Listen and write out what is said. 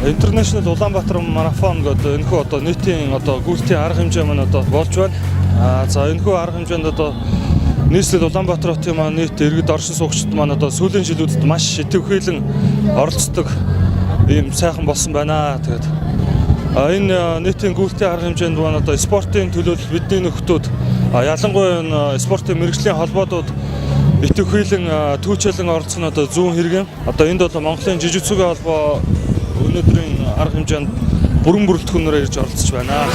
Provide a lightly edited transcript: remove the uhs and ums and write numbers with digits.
International Улаанбаатар марафон гэдэг энэхүү одоо нийтийн одоо гүйлтийн арга хэмжээ маань одоо болж байна. За энэхүү арга хэмжээнд одоо нийслэл Улаанбаатар хотын маань нийт иргэд оршин суугчид маань одоо сүүлийн жилүүдэд маш идэвхжүүлэн оролцдог ийм сайхан болсон байна. Тэгээд энэ нийтийн гүйлтийн арга хэмжээнд маань одоо спортын төлөөлөл бидний нөхдүүд ялангуяа энэ спортын мэргэжлийн холбоодууд идэвхжүүлэн түүчэлэн оролцох нь одоо зүүн хэрэг юм. Одоо энд бол Монголын жижигцүгийн холбоо өнөөдрийн арга хэмжээнд бүрэн бүрэлдэхүүнээр ирж оролцож байна.